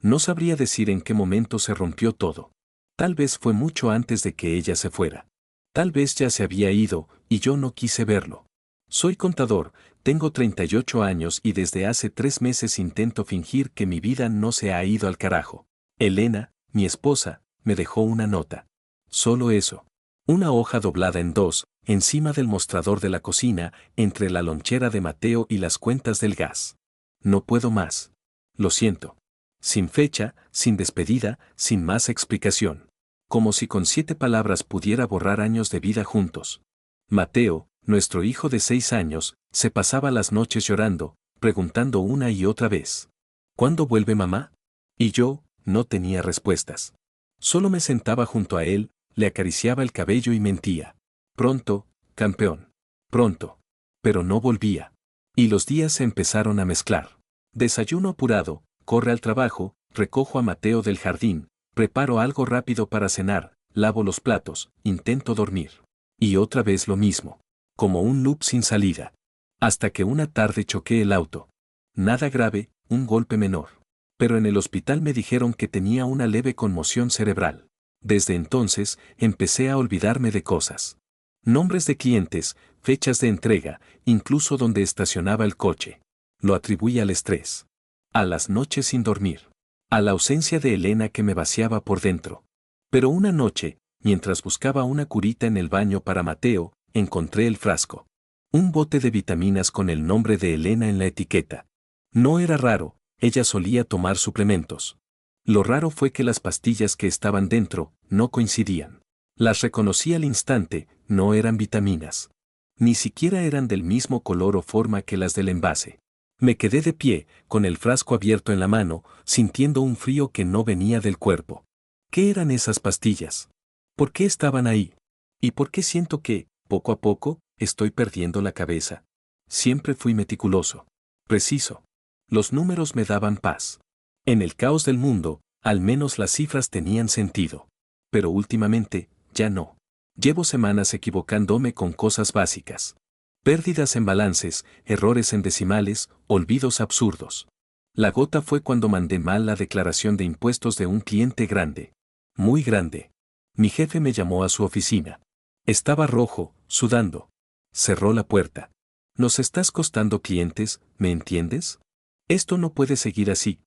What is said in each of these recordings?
No sabría decir en qué momento se rompió todo. Tal vez fue mucho antes de que ella se fuera. Tal vez ya se había ido, y yo no quise verlo. Soy contador, tengo 38 años y desde hace 3 meses intento fingir que mi vida no se ha ido al carajo. Elena, mi esposa, me dejó una nota. Solo eso. Una hoja doblada en dos, encima del mostrador de la cocina, entre la lonchera de Mateo y las cuentas del gas. No puedo más. Lo siento. Sin fecha, sin despedida, sin más explicación. Como si con 7 palabras pudiera borrar años de vida juntos. Mateo, nuestro hijo de 6 años, se pasaba las noches llorando, preguntando una y otra vez: ¿cuándo vuelve mamá? Y yo, no tenía respuestas. Solo me sentaba junto a él, le acariciaba el cabello y mentía. Pronto, campeón. Pronto. Pero no volvía. Y los días se empezaron a mezclar. Desayuno apurado, corre al trabajo, recojo a Mateo del jardín, preparo algo rápido para cenar, lavo los platos, intento dormir. Y otra vez lo mismo. Como un loop sin salida. Hasta que una tarde choqué el auto. Nada grave, un golpe menor. Pero en el hospital me dijeron que tenía una leve conmoción cerebral. Desde entonces, empecé a olvidarme de cosas. Nombres de clientes, fechas de entrega, incluso donde estacionaba el coche. Lo atribuí al estrés. A las noches sin dormir. A la ausencia de Elena que me vaciaba por dentro. Pero una noche, mientras buscaba una curita en el baño para Mateo, encontré el frasco. Un bote de vitaminas con el nombre de Elena en la etiqueta. No era raro, ella solía tomar suplementos. Lo raro fue que las pastillas que estaban dentro no coincidían. Las reconocí al instante, no eran vitaminas. Ni siquiera eran del mismo color o forma que las del envase. Me quedé de pie, con el frasco abierto en la mano, sintiendo un frío que no venía del cuerpo. ¿Qué eran esas pastillas? ¿Por qué estaban ahí? ¿Y por qué siento que, poco a poco, estoy perdiendo la cabeza? Siempre fui meticuloso. Preciso. Los números me daban paz. En el caos del mundo, al menos las cifras tenían sentido. Pero últimamente, ya no. Llevo semanas equivocándome con cosas básicas. Pérdidas en balances, errores en decimales, olvidos absurdos. La gota fue cuando mandé mal la declaración de impuestos de un cliente grande. Muy grande. Mi jefe me llamó a su oficina. Estaba rojo, sudando. Cerró la puerta. Nos estás costando clientes, ¿me entiendes? Esto no puede seguir así.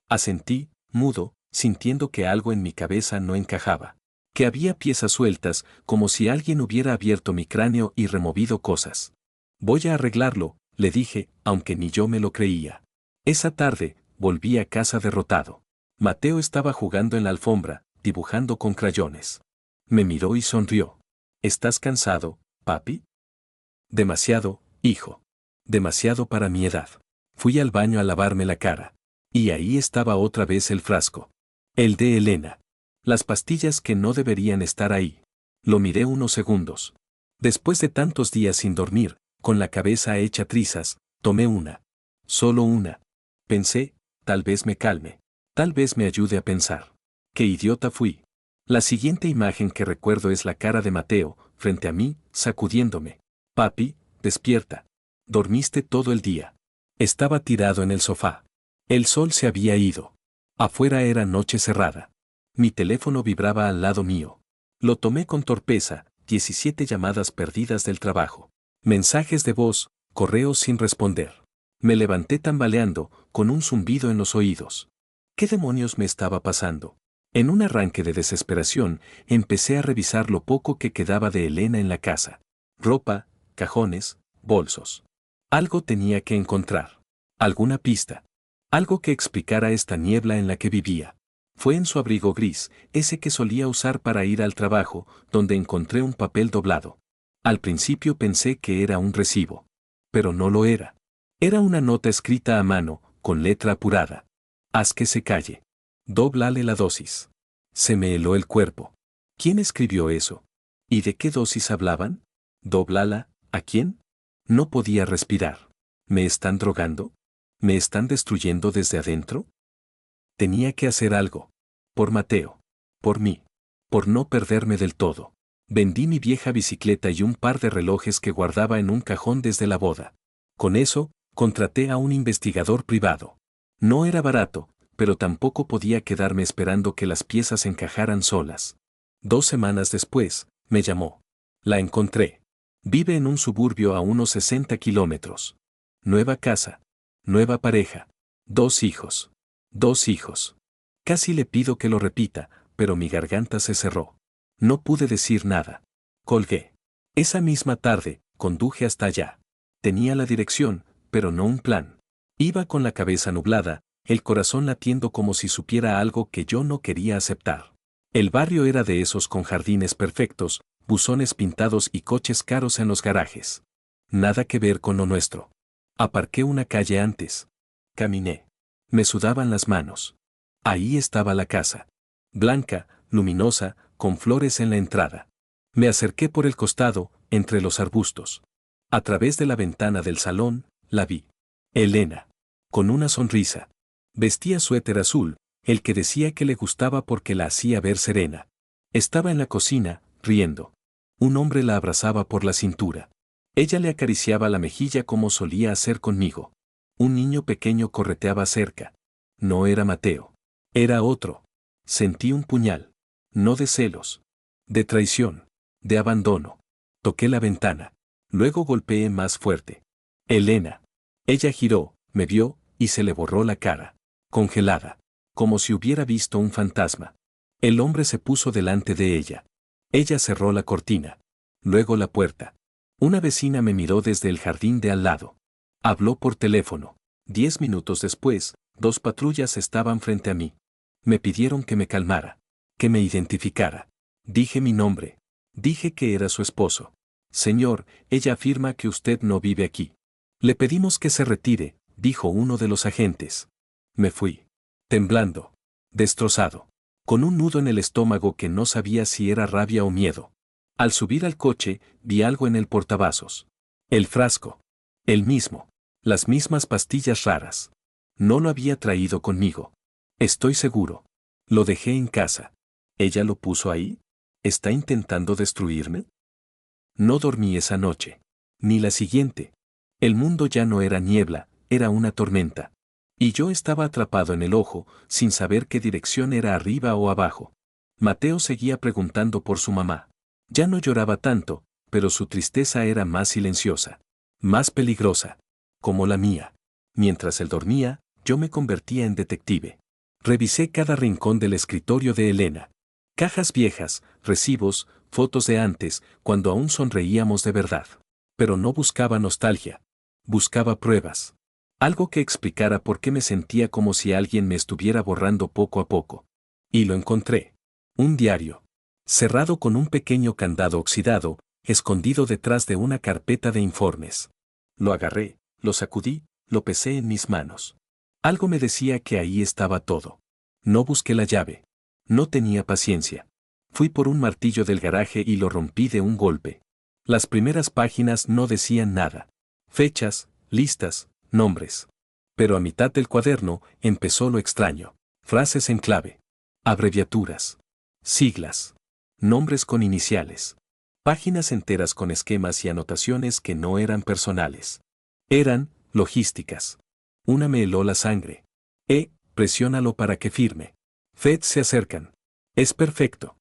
Asentí, mudo, sintiendo que algo en mi cabeza no encajaba. Que había piezas sueltas, como si alguien hubiera abierto mi cráneo y removido cosas. Voy a arreglarlo, le dije, aunque ni yo me lo creía. Esa tarde, volví a casa derrotado. Mateo estaba jugando en la alfombra, dibujando con crayones. Me miró y sonrió. ¿Estás cansado, papi? Demasiado, hijo. Demasiado para mi edad. Fui al baño a lavarme la cara. Y ahí estaba otra vez el frasco. El de Elena. Las pastillas que no deberían estar ahí. Lo miré unos segundos. Después de tantos días sin dormir, con la cabeza hecha trizas, tomé una. Solo una. Pensé, tal vez me calme. Tal vez me ayude a pensar. ¡Qué idiota fui! La siguiente imagen que recuerdo es la cara de Mateo, frente a mí, sacudiéndome. Papi, despierta. Dormiste todo el día. Estaba tirado en el sofá. El sol se había ido. Afuera era noche cerrada. Mi teléfono vibraba al lado mío. Lo tomé con torpeza, 17 llamadas perdidas del trabajo. Mensajes de voz, correos sin responder. Me levanté tambaleando, con un zumbido en los oídos. ¿Qué demonios me estaba pasando? En un arranque de desesperación, empecé a revisar lo poco que quedaba de Elena en la casa. Ropa, cajones, bolsos. Algo tenía que encontrar. Alguna pista. Algo que explicara esta niebla en la que vivía. Fue en su abrigo gris, ese que solía usar para ir al trabajo, donde encontré un papel doblado. Al principio pensé que era un recibo. Pero no lo era. Era una nota escrita a mano, con letra apurada. Haz que se calle. Dóblale la dosis. Se me heló el cuerpo. ¿Quién escribió eso? ¿Y de qué dosis hablaban? ¿Dóblala? ¿A quién? No podía respirar. ¿Me están drogando? ¿Me están destruyendo desde adentro? Tenía que hacer algo. Por Mateo. Por mí. Por no perderme del todo. Vendí mi vieja bicicleta y un par de relojes que guardaba en un cajón desde la boda. Con eso, contraté a un investigador privado. No era barato, pero tampoco podía quedarme esperando que las piezas encajaran solas. 2 semanas después, me llamó. La encontré. Vive en un suburbio a unos 60 kilómetros. Nueva casa. Nueva pareja. 2 hijos. 2 hijos. Casi le pido que lo repita, pero mi garganta se cerró. No pude decir nada. Colgué. Esa misma tarde, conduje hasta allá. Tenía la dirección, pero no un plan. Iba con la cabeza nublada, el corazón latiendo como si supiera algo que yo no quería aceptar. El barrio era de esos con jardines perfectos, buzones pintados y coches caros en los garajes. Nada que ver con lo nuestro. Aparqué una calle antes. Caminé. Me sudaban las manos. Ahí estaba la casa. Blanca, luminosa, con flores en la entrada. Me acerqué por el costado, entre los arbustos. A través de la ventana del salón, la vi. Elena. Con una sonrisa. Vestía suéter azul, el que decía que le gustaba porque la hacía ver serena. Estaba en la cocina, riendo. Un hombre la abrazaba por la cintura. Ella le acariciaba la mejilla como solía hacer conmigo. Un niño pequeño correteaba cerca. No era Mateo. Era otro. Sentí un puñal. No de celos. De traición. De abandono. Toqué la ventana. Luego golpeé más fuerte. Elena. Ella giró, me vio, y se le borró la cara. Congelada. Como si hubiera visto un fantasma. El hombre se puso delante de ella. Ella cerró la cortina. Luego la puerta. Una vecina me miró desde el jardín de al lado. Habló por teléfono. 10 minutos después, 2 patrullas estaban frente a mí. Me pidieron que me calmara. Que me identificara. Dije mi nombre. Dije que era su esposo. Señor, ella afirma que usted no vive aquí. Le pedimos que se retire, dijo uno de los agentes. Me fui. Temblando. Destrozado. Con un nudo en el estómago que no sabía si era rabia o miedo. Al subir al coche, vi algo en el portavasos. El frasco. El mismo. Las mismas pastillas raras. No lo había traído conmigo. Estoy seguro. Lo dejé en casa. ¿Ella lo puso ahí? ¿Está intentando destruirme? No dormí esa noche. Ni la siguiente. El mundo ya no era niebla, era una tormenta. Y yo estaba atrapado en el ojo, sin saber qué dirección era arriba o abajo. Mateo seguía preguntando por su mamá. Ya no lloraba tanto, pero su tristeza era más silenciosa. Más peligrosa. Como la mía. Mientras él dormía, yo me convertía en detective. Revisé cada rincón del escritorio de Elena. Cajas viejas, recibos, fotos de antes, cuando aún sonreíamos de verdad. Pero no buscaba nostalgia. Buscaba pruebas. Algo que explicara por qué me sentía como si alguien me estuviera borrando poco a poco. Y lo encontré. Un diario. Cerrado con un pequeño candado oxidado, escondido detrás de una carpeta de informes. Lo agarré, lo sacudí, lo pesé en mis manos. Algo me decía que ahí estaba todo. No busqué la llave. No tenía paciencia. Fui por un martillo del garaje y lo rompí de un golpe. Las primeras páginas no decían nada. Fechas, listas, nombres. Pero a mitad del cuaderno empezó lo extraño. Frases en clave. Abreviaturas. Siglas. Nombres con iniciales. Páginas enteras con esquemas y anotaciones que no eran personales. Eran logísticas. Una me heló la sangre. Presiónalo para que firme. Fed se acercan. Es perfecto.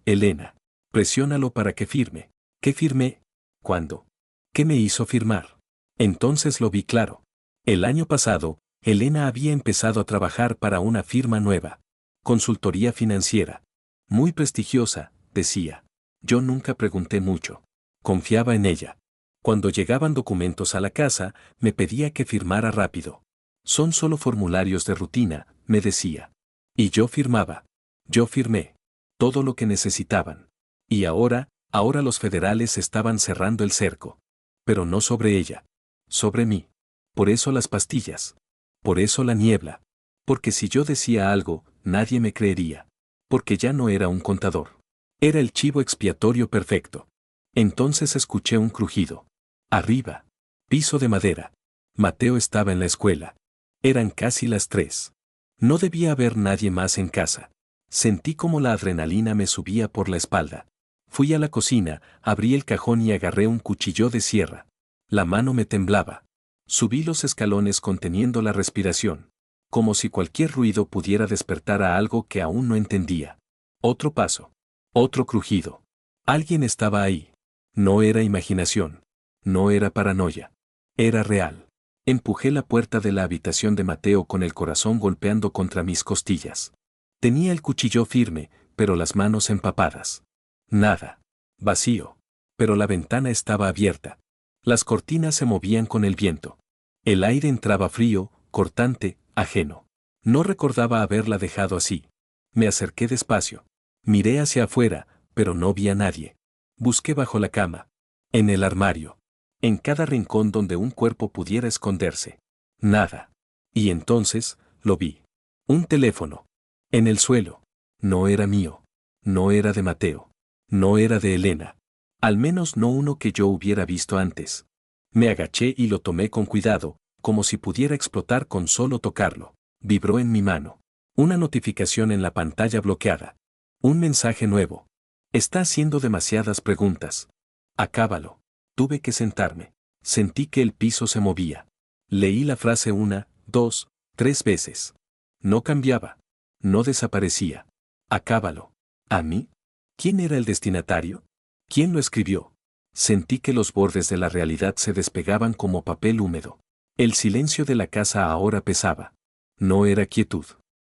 Elena. Presiónalo para que firme. ¿Qué firmé? ¿Cuándo? ¿Qué me hizo firmar? Entonces lo vi claro. El año pasado, Elena había empezado a trabajar para una firma nueva. Consultoría financiera. Muy prestigiosa, decía. Yo nunca pregunté mucho. Confiaba en ella. Cuando llegaban documentos a la casa, me pedía que firmara rápido. Son solo formularios de rutina, me decía. Y yo firmaba. Yo firmé. Todo lo que necesitaban. Y ahora los federales estaban cerrando el cerco. Pero no sobre ella. Sobre mí. Por eso las pastillas. Por eso la niebla. Porque si yo decía algo, nadie me creería. Porque ya no era un contador. Era el chivo expiatorio perfecto. Entonces escuché un crujido. Arriba. Piso de madera. Mateo estaba en la escuela. Eran casi las 3. No debía haber nadie más en casa. Sentí como la adrenalina me subía por la espalda. Fui a la cocina, abrí el cajón y agarré un cuchillo de sierra. La mano me temblaba. Subí los escalones conteniendo la respiración. como si cualquier ruido pudiera despertar a algo que aún no entendía. Otro paso. Otro crujido. Alguien estaba ahí. No era imaginación. No era paranoia. Era real. Empujé la puerta de la habitación de Mateo con el corazón golpeando contra mis costillas. Tenía el cuchillo firme, pero las manos empapadas. Nada. Vacío. Pero la ventana estaba abierta. Las cortinas se movían con el viento. El aire entraba frío, cortante, ajeno. No recordaba haberla dejado así. Me acerqué despacio. Miré hacia afuera, pero no vi a nadie. Busqué bajo la cama. En el armario. En cada rincón donde un cuerpo pudiera esconderse. Nada. Y entonces, lo vi. Un teléfono. En el suelo. No era mío. No era de Mateo. No era de Elena. Al menos no uno que yo hubiera visto antes. Me agaché y lo tomé con cuidado, como si pudiera explotar con solo tocarlo. Vibró en mi mano. Una notificación en la pantalla bloqueada. Un mensaje nuevo. Está haciendo demasiadas preguntas. Acábalo. Tuve que sentarme. Sentí que el piso se movía. Leí la frase 1, 2, 3 veces. No cambiaba. No desaparecía. Acábalo. ¿A mí? ¿Quién era el destinatario? ¿Quién lo escribió? Sentí que los bordes de la realidad se despegaban como papel húmedo. El silencio de la casa ahora pesaba. No era quietud.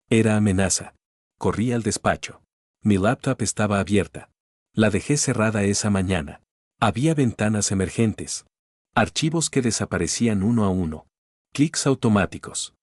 Era amenaza. Corrí al despacho. Mi laptop estaba abierta. La dejé cerrada esa mañana. Había ventanas emergentes. Archivos que desaparecían uno a uno. Clics automáticos.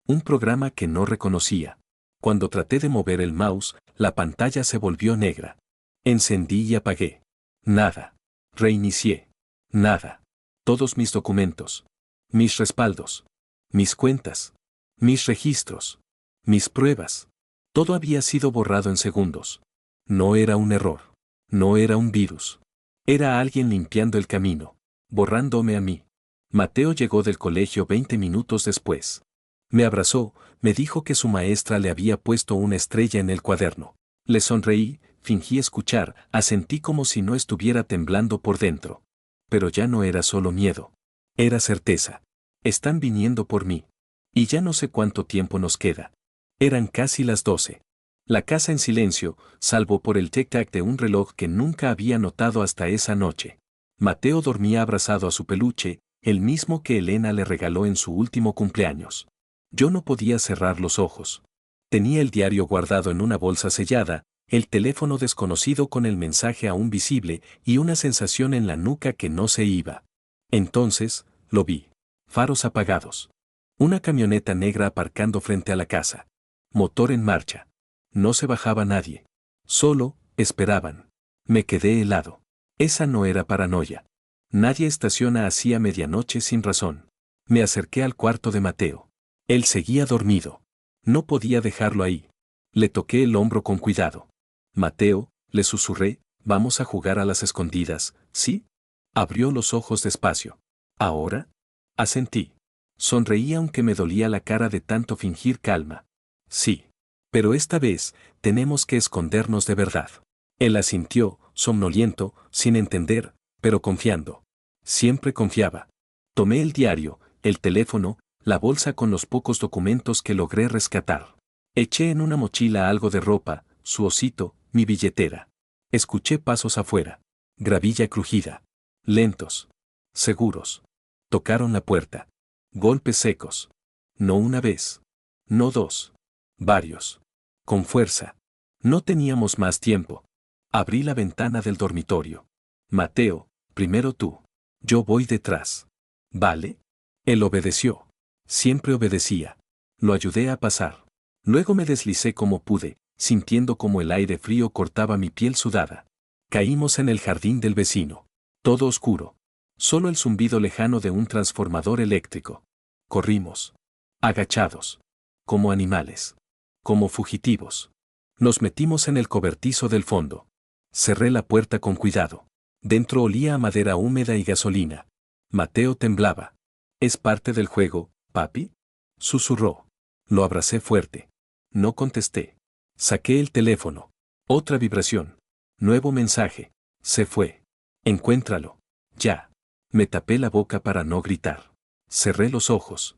Un programa que no reconocía. Cuando traté de mover el mouse, la pantalla se volvió negra. Encendí y apagué. Nada. Reinicié. Nada. Todos mis documentos. Mis respaldos. Mis cuentas. Mis registros. Mis pruebas. Todo había sido borrado en segundos. No era un error. No era un virus. Era alguien limpiando el camino. Borrándome a mí. Mateo llegó del colegio 20 minutos después. Me abrazó, me dijo que su maestra le había puesto una estrella en el cuaderno. Le sonreí, fingí escuchar, asentí como si no estuviera temblando por dentro. Pero ya no era solo miedo. Era certeza. Están viniendo por mí. Y ya no sé cuánto tiempo nos queda. Eran casi las 12. La casa en silencio, salvo por el tic-tac de un reloj que nunca había notado hasta esa noche. Mateo dormía abrazado a su peluche, el mismo que Elena le regaló en su último cumpleaños. Yo no podía cerrar los ojos. Tenía el diario guardado en una bolsa sellada, el teléfono desconocido con el mensaje aún visible y una sensación en la nuca que no se iba. Entonces, lo vi. Faros apagados. Una camioneta negra aparcando frente a la casa. Motor en marcha. No se bajaba nadie. Solo, esperaban. Me quedé helado. Esa no era paranoia. Nadie estaciona así a medianoche sin razón. Me acerqué al cuarto de Mateo. Él seguía dormido. No podía dejarlo ahí. Le toqué el hombro con cuidado. Mateo, le susurré, vamos a jugar a las escondidas, ¿sí? Abrió los ojos despacio. ¿Ahora? Asentí. Sonreí aunque me dolía la cara de tanto fingir calma. Sí. Pero esta vez, tenemos que escondernos de verdad. Él asintió, somnoliento, sin entender, pero confiando. Siempre confiaba. Tomé el diario, el teléfono, la bolsa con los pocos documentos que logré rescatar. Eché en una mochila algo de ropa, su osito, mi billetera. Escuché pasos afuera. Gravilla crujida. Lentos. Seguros. Tocaron la puerta. Golpes secos. No una vez. No dos. Varios. Con fuerza. No teníamos más tiempo. Abrí la ventana del dormitorio. Mateo, primero tú. Yo voy detrás. ¿Vale? Él obedeció. Siempre obedecía. Lo ayudé a pasar. Luego me deslicé como pude, sintiendo como el aire frío cortaba mi piel sudada. Caímos en el jardín del vecino. Todo oscuro. Solo el zumbido lejano de un transformador eléctrico. Corrimos. Agachados. Como animales. Como fugitivos. Nos metimos en el cobertizo del fondo. Cerré la puerta con cuidado. Dentro olía a madera húmeda y gasolina. Mateo temblaba. ¿Es parte del juego, papi? Susurró. Lo abracé fuerte. No contesté. Saqué el teléfono. Otra vibración. Nuevo mensaje. Se fue. Encuéntralo. Ya. Me tapé la boca para no gritar. Cerré los ojos.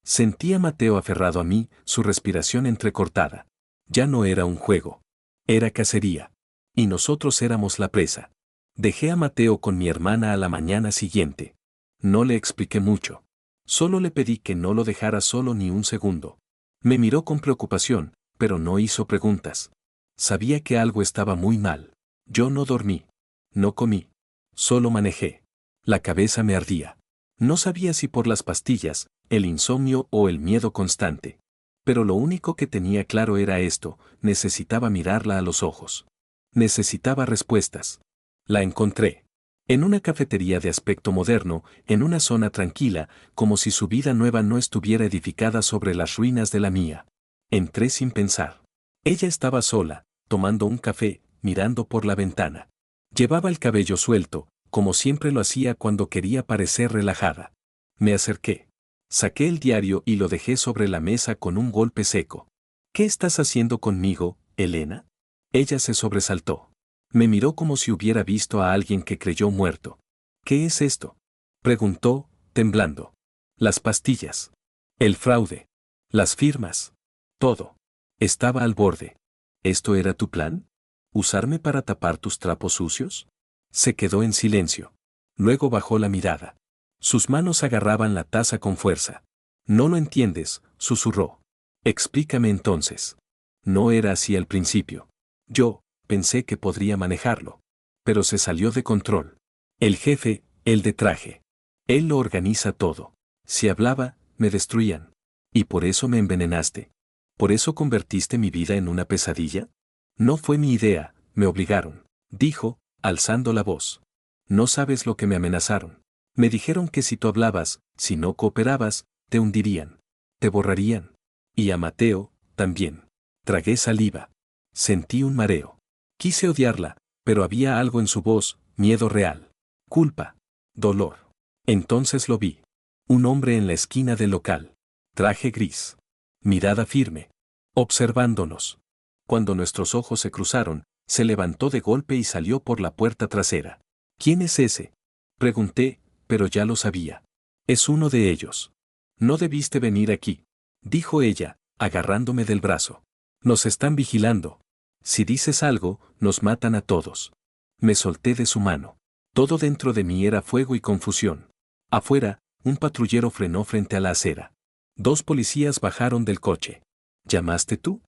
Sentí a Mateo aferrado a mí, su respiración entrecortada. Ya no era un juego. Era cacería. Y nosotros éramos la presa. Dejé a Mateo con mi hermana a la mañana siguiente. No le expliqué mucho. Solo le pedí que no lo dejara solo ni un segundo. Me miró con preocupación, pero no hizo preguntas. Sabía que algo estaba muy mal. Yo no dormí. No comí. Solo manejé. La cabeza me ardía. No sabía si por las pastillas, el insomnio o el miedo constante. Pero lo único que tenía claro era esto: necesitaba mirarla a los ojos. Necesitaba respuestas. La encontré. En una cafetería de aspecto moderno, en una zona tranquila, como si su vida nueva no estuviera edificada sobre las ruinas de la mía. Entré sin pensar. Ella estaba sola, tomando un café, mirando por la ventana. Llevaba el cabello suelto, como siempre lo hacía cuando quería parecer relajada. Me acerqué. Saqué el diario y lo dejé sobre la mesa con un golpe seco. ¿Qué estás haciendo conmigo, Elena? Ella se sobresaltó. Me miró como si hubiera visto a alguien que creyó muerto. ¿Qué es esto?, preguntó, temblando. Las pastillas. El fraude. Las firmas. Todo. Estaba al borde. ¿Esto era tu plan? ¿Usarme para tapar tus trapos sucios? Se quedó en silencio. Luego bajó la mirada. Sus manos agarraban la taza con fuerza. No lo entiendes, susurró. Explícame entonces. No era así al principio. Yo pensé que podría manejarlo. Pero se salió de control. El jefe, el de traje. Él lo organiza todo. Si hablaba, me destruían. Y por eso me envenenaste. ¿Por eso convertiste mi vida en una pesadilla? No fue mi idea, me obligaron, dijo, alzando la voz. No sabes lo que me amenazaron. Me dijeron que si tú hablabas, si no cooperabas, te hundirían. Te borrarían. Y a Mateo, también. Tragué saliva. Sentí un mareo. Quise odiarla, pero había algo en su voz: miedo real. Culpa. Dolor. Entonces lo vi. Un hombre en la esquina del local. Traje gris. Mirada firme. Observándonos. Cuando nuestros ojos se cruzaron, se levantó de golpe y salió por la puerta trasera. ¿Quién es ese?, pregunté, pero ya lo sabía. Es uno de ellos. No debiste venir aquí, dijo ella, agarrándome del brazo. Nos están vigilando. Si dices algo, nos matan a todos. Me solté de su mano. Todo dentro de mí era fuego y confusión. Afuera, un patrullero frenó frente a la acera. 2 policías bajaron del coche. ¿Llamaste tú?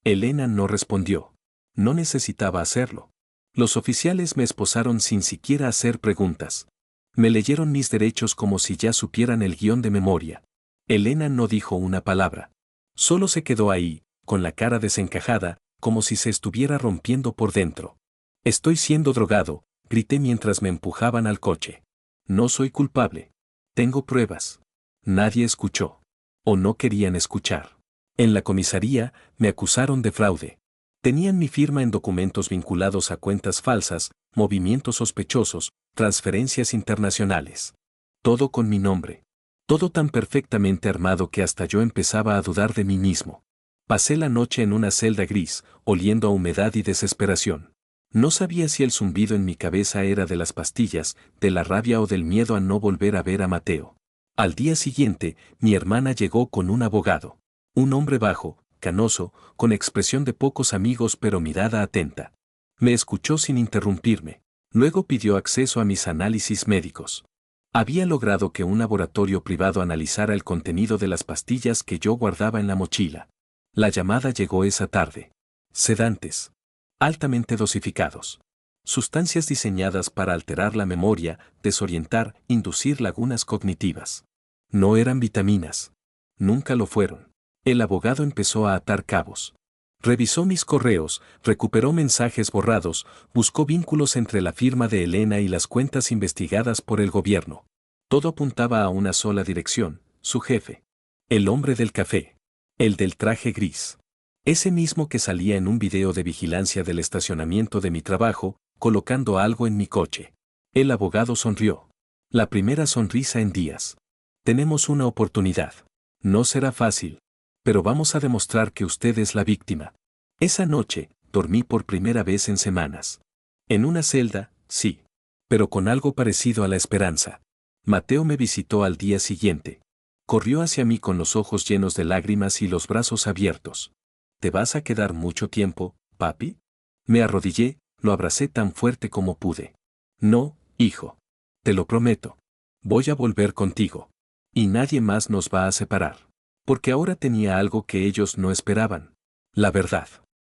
Elena no respondió. No necesitaba hacerlo. Los oficiales me esposaron sin siquiera hacer preguntas. Me leyeron mis derechos como si ya supieran el guión de memoria. Elena no dijo una palabra. Solo se quedó ahí, con la cara desencajada, como si se estuviera rompiendo por dentro. Estoy siendo drogado, grité mientras me empujaban al coche. No soy culpable. Tengo pruebas. Nadie escuchó. O no querían escuchar. En la comisaría, me acusaron de fraude. Tenían mi firma en documentos vinculados a cuentas falsas, movimientos sospechosos, transferencias internacionales. Todo con mi nombre. Todo tan perfectamente armado que hasta yo empezaba a dudar de mí mismo. Pasé la noche en una celda gris, oliendo a humedad y desesperación. No sabía si el zumbido en mi cabeza era de las pastillas, de la rabia o del miedo a no volver a ver a Mateo. Al día siguiente, mi hermana llegó con un abogado. Un hombre bajo, canoso, con expresión de pocos amigos pero mirada atenta. Me escuchó sin interrumpirme. Luego pidió acceso a mis análisis médicos. Había logrado que un laboratorio privado analizara el contenido de las pastillas que yo guardaba en la mochila. La llamada llegó esa tarde. Sedantes. Altamente dosificados. Sustancias diseñadas para alterar la memoria, desorientar, inducir lagunas cognitivas. No eran vitaminas. Nunca lo fueron. El abogado empezó a atar cabos. Revisó mis correos, recuperó mensajes borrados, buscó vínculos entre la firma de Elena y las cuentas investigadas por el gobierno. Todo apuntaba a una sola dirección: su jefe. El hombre del café. El del traje gris. Ese mismo que salía en un video de vigilancia del estacionamiento de mi trabajo, colocando algo en mi coche. El abogado sonrió. La primera sonrisa en días. Tenemos una oportunidad. No será fácil. Pero vamos a demostrar que usted es la víctima. Esa noche, dormí por primera vez en semanas. En una celda, sí. Pero con algo parecido a la esperanza. Mateo me visitó al día siguiente. Corrió hacia mí con los ojos llenos de lágrimas y los brazos abiertos. ¿Te vas a quedar mucho tiempo, papi? Me arrodillé, lo abracé tan fuerte como pude. No, hijo. Te lo prometo. Voy a volver contigo. Y nadie más nos va a separar. Porque ahora tenía algo que ellos no esperaban. La verdad.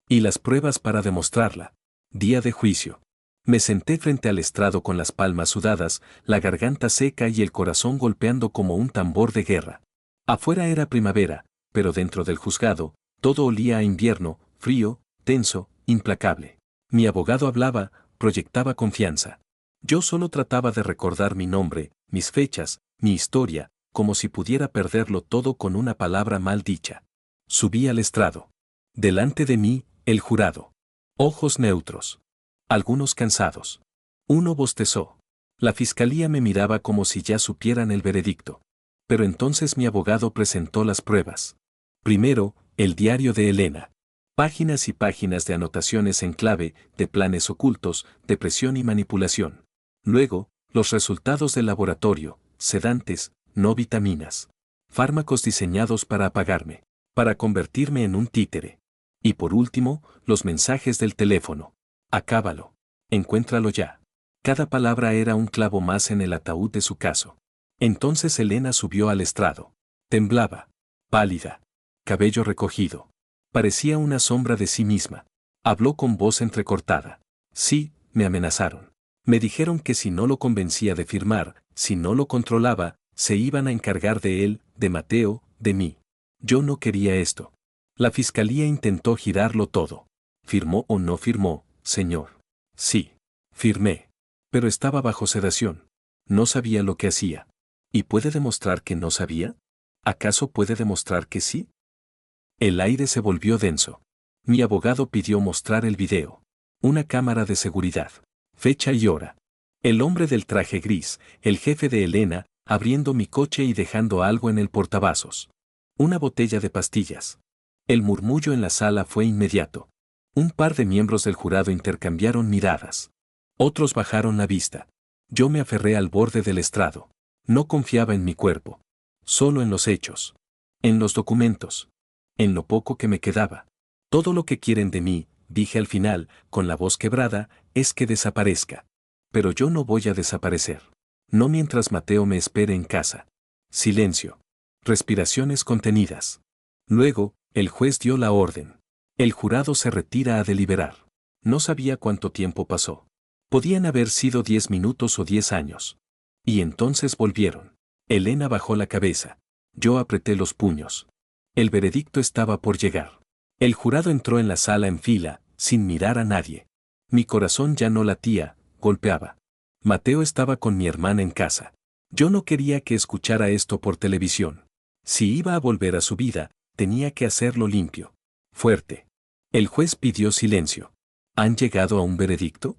Y las pruebas para demostrarla. Día de juicio. Me senté frente al estrado con las palmas sudadas, la garganta seca y el corazón golpeando como un tambor de guerra. Afuera era primavera, pero dentro del juzgado, todo olía a invierno, frío, tenso, implacable. Mi abogado hablaba, proyectaba confianza. Yo solo trataba de recordar mi nombre, mis fechas, mi historia, como si pudiera perderlo todo con una palabra mal dicha. Subí al estrado. Delante de mí, el jurado. Ojos neutros. Algunos cansados. Uno bostezó. La fiscalía me miraba como si ya supieran el veredicto. Pero entonces mi abogado presentó las pruebas. Primero, el diario de Elena. Páginas y páginas de anotaciones en clave, de planes ocultos, de presión y manipulación. Luego, los resultados del laboratorio, sedantes, no vitaminas. Fármacos diseñados para apagarme, para convertirme en un títere. Y por último, los mensajes del teléfono. Acábalo. Encuéntralo ya. Cada palabra era un clavo más en el ataúd de su caso. Entonces Elena subió al estrado. Temblaba. Pálida. Cabello recogido. Parecía una sombra de sí misma. Habló con voz entrecortada. Sí, me amenazaron. Me dijeron que si no lo convencía de firmar, si no lo controlaba, se iban a encargar de él, de Mateo, de mí. Yo no quería esto. La fiscalía intentó girarlo todo. ¿Firmó o no firmó, señor? Sí. Firmé. Pero estaba bajo sedación. No sabía lo que hacía. ¿Y puede demostrar que no sabía? ¿Acaso puede demostrar que sí? El aire se volvió denso. Mi abogado pidió mostrar el video. Una cámara de seguridad. Fecha y hora. El hombre del traje gris, el jefe de Elena, abriendo mi coche y dejando algo en el portavasos. Una botella de pastillas. El murmullo en la sala fue inmediato. Un par de miembros del jurado intercambiaron miradas. Otros bajaron la vista. Yo me aferré al borde del estrado. No confiaba en mi cuerpo. Solo en los hechos. En los documentos. En lo poco que me quedaba. Todo lo que quieren de mí, dije al final, con la voz quebrada, es que desaparezca. Pero yo no voy a desaparecer. No mientras Mateo me espere en casa. Silencio. Respiraciones contenidas. Luego, el juez dio la orden. El jurado se retira a deliberar. No sabía cuánto tiempo pasó. Podían haber sido 10 minutos o 10 años. Y entonces volvieron. Elena bajó la cabeza. Yo apreté los puños. El veredicto estaba por llegar. El jurado entró en la sala en fila, sin mirar a nadie. Mi corazón ya no latía, golpeaba. Mateo estaba con mi hermana en casa. Yo no quería que escuchara esto por televisión. Si iba a volver a su vida, tenía que hacerlo limpio. Fuerte. El juez pidió silencio. ¿Han llegado a un veredicto?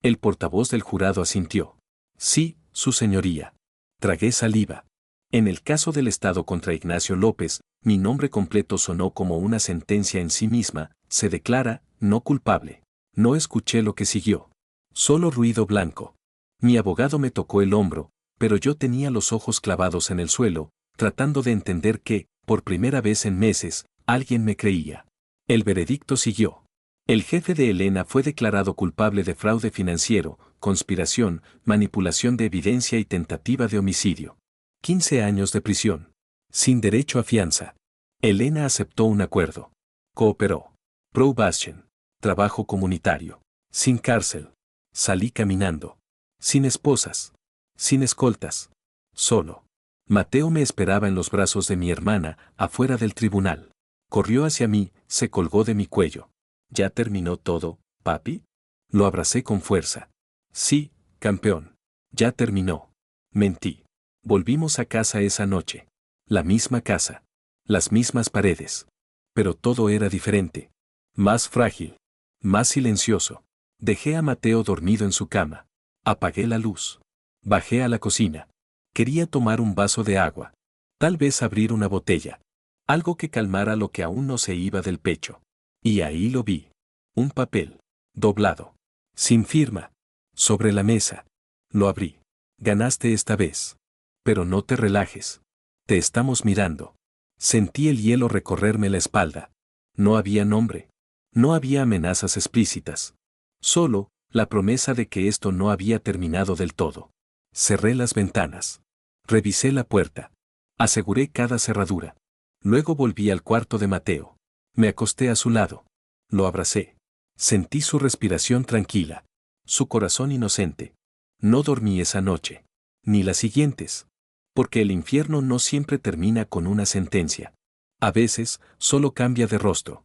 El portavoz del jurado asintió. Sí, su señoría. Tragué saliva. En el caso del Estado contra Ignacio López, mi nombre completo sonó como una sentencia en sí misma, se declara, no culpable. No escuché lo que siguió. Solo ruido blanco. Mi abogado me tocó el hombro, pero yo tenía los ojos clavados en el suelo, tratando de entender que, por primera vez en meses, alguien me creía. El veredicto siguió. El jefe de Elena fue declarado culpable de fraude financiero, conspiración, manipulación de evidencia y tentativa de homicidio. 15 años de prisión. Sin derecho a fianza. Elena aceptó un acuerdo. Cooperó. Probation. Trabajo comunitario. Sin cárcel. Salí caminando. Sin esposas. Sin escoltas. Solo. Mateo me esperaba en los brazos de mi hermana, afuera del tribunal. Corrió hacia mí, se colgó de mi cuello. ¿Ya terminó todo, papi? Lo abracé con fuerza. Sí, campeón. Ya terminó. Mentí. Volvimos a casa esa noche. La misma casa. Las mismas paredes. Pero todo era diferente. Más frágil. Más silencioso. Dejé a Mateo dormido en su cama. Apagué la luz. Bajé a la cocina. Quería tomar un vaso de agua. Tal vez abrir una botella. Algo que calmara lo que aún no se iba del pecho. Y ahí lo vi. Un papel. Doblado. Sin firma. Sobre la mesa. Lo abrí. Ganaste esta vez. Pero no te relajes. Te estamos mirando. Sentí el hielo recorrerme la espalda. No había nombre. No había amenazas explícitas. Solo, la promesa de que esto no había terminado del todo. Cerré las ventanas. Revisé la puerta. Aseguré cada cerradura. Luego volví al cuarto de Mateo. Me acosté a su lado. Lo abracé. Sentí su respiración tranquila. Su corazón inocente. No dormí esa noche. Ni las siguientes. Porque el infierno no siempre termina con una sentencia. A veces, solo cambia de rostro.